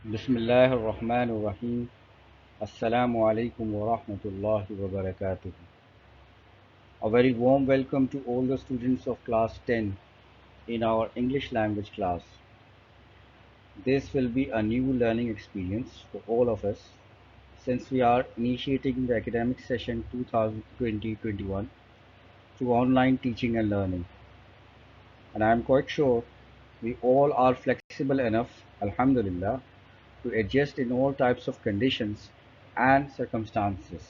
Bismillahirrahmanirrahim. Assalamu alaikum wa rahmatullahi wa barakatuh. A very warm welcome to all the students of class 10 in our English language class. This will be a new learning experience for all of us since we are initiating the academic session 2020-21 through online teaching and learning. And I am quite sure we all are flexible enough, alhamdulillah, to adjust in all types of conditions and circumstances.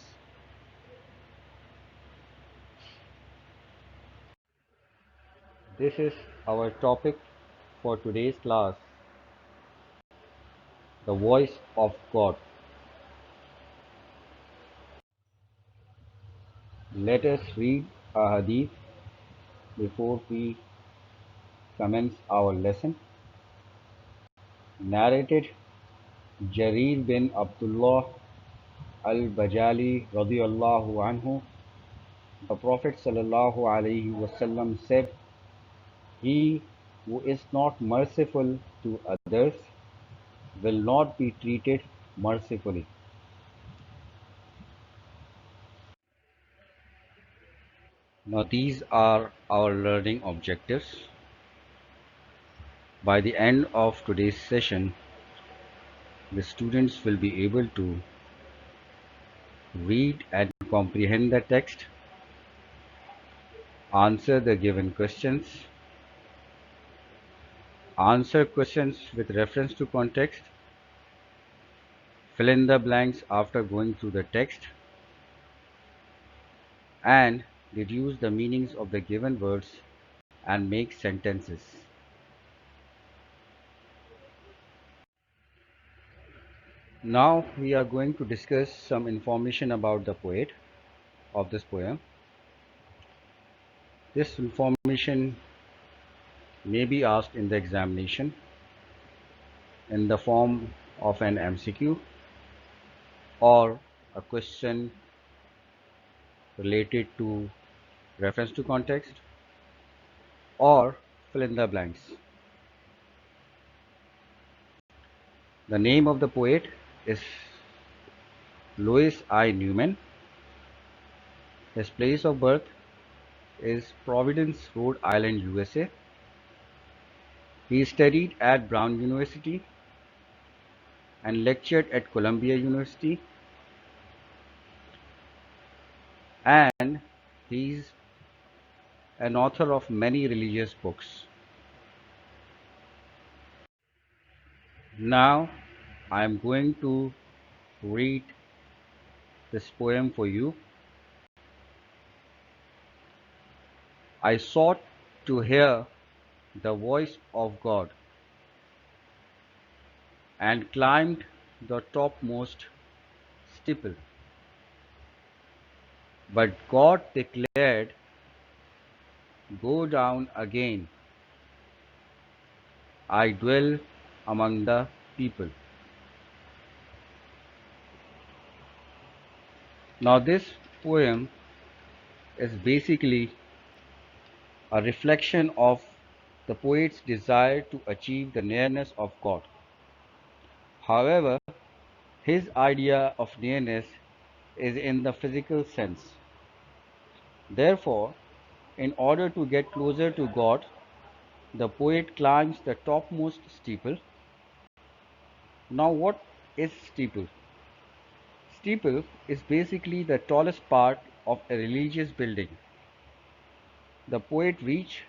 This is our topic for today's class, the voice of God. Let us read a hadith before we commence our lesson. Narrated Jarir bin Abdullah al-Bajali radiyallahu anhu, the Prophet sallallahu alaihi wasallam said, "He who is not merciful to others will not be treated mercifully." Now these are our learning objectives. By the end of today's session, the students will be able to read and comprehend the text, answer the given questions, answer questions with reference to context, fill in the blanks after going through the text, and deduce the meanings of the given words and make sentences. Now we are going to discuss some information about the poet of this poem. This information may be asked in the examination in the form of an MCQ or a question related to reference to context or fill in the blanks. The name of the poet is Louis I. Newman. His place of birth is Providence, Rhode Island, USA. He studied at Brown University and lectured at Columbia University, and he is an author of many religious books. Now I am going to read this poem for you. I sought to hear the voice of God and climbed the topmost steeple. But God declared, "Go down again. I dwell among the people." Now this poem is basically a reflection of the poet's desire to achieve the nearness of God. However, his idea of nearness is in the physical sense. Therefore, in order to get closer to God, the poet climbs the topmost steeple. Now, what is steeple? Steeple is basically the tallest part of a religious building. The poet reached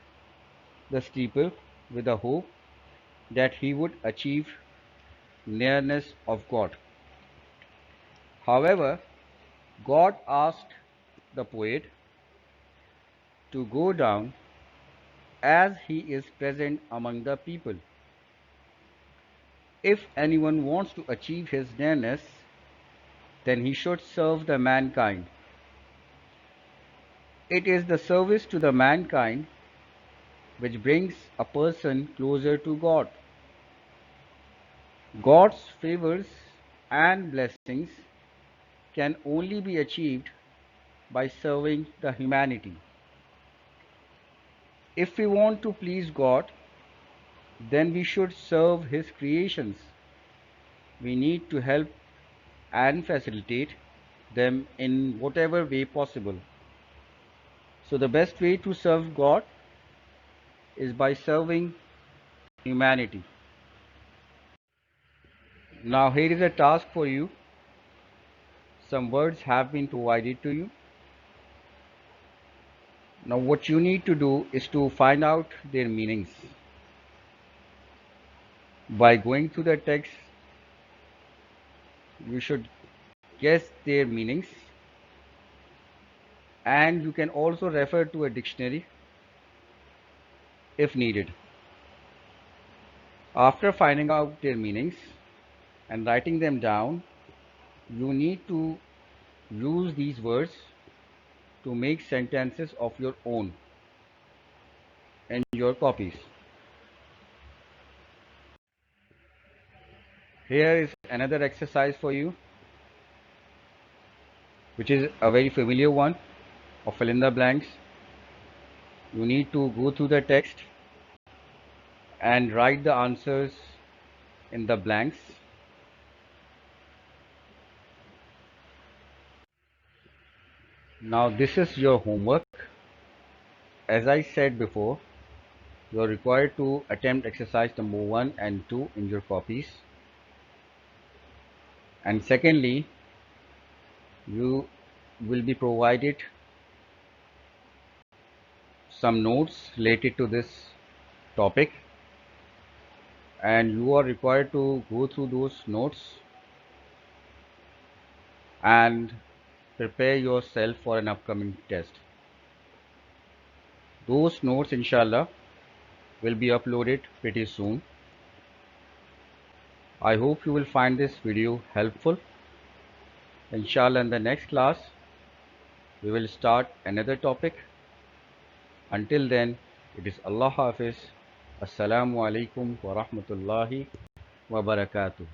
the steeple with the hope that he would achieve nearness of God. However, God asked the poet to go down as he is present among the people. If anyone wants to achieve his nearness, then he should serve the mankind. It is the service to the mankind which brings a person closer to God. God's favors and blessings can only be achieved by serving the humanity. If we want to please God, then we should serve His creations. We need to help and facilitate them in whatever way possible. So, the best way to serve God is by serving humanity. Now, here is a task for you. Some words have been provided to you. Now, what you need to do is to find out their meanings. By going through the text, you should guess their meanings, and you can also refer to a dictionary if needed. After finding out their meanings and writing them down, you need to use these words to make sentences of your own in your copies. Here is another exercise for you, which is a very familiar one of fill in the blanks. You need to go through the text and write the answers in the blanks. Now, this is your homework. As I said before, you are required to attempt exercise number 1 and 2 in your copies. And secondly, you will be provided some notes related to this topic, and you are required to go through those notes and prepare yourself for an upcoming test. Those notes, inshallah, will be uploaded pretty soon. I hope you will find this video helpful. Inshallah, in the next class, we will start another topic. Until then, it is Allah Hafiz. Assalamu alaikum wa rahmatullahi wa barakatuh.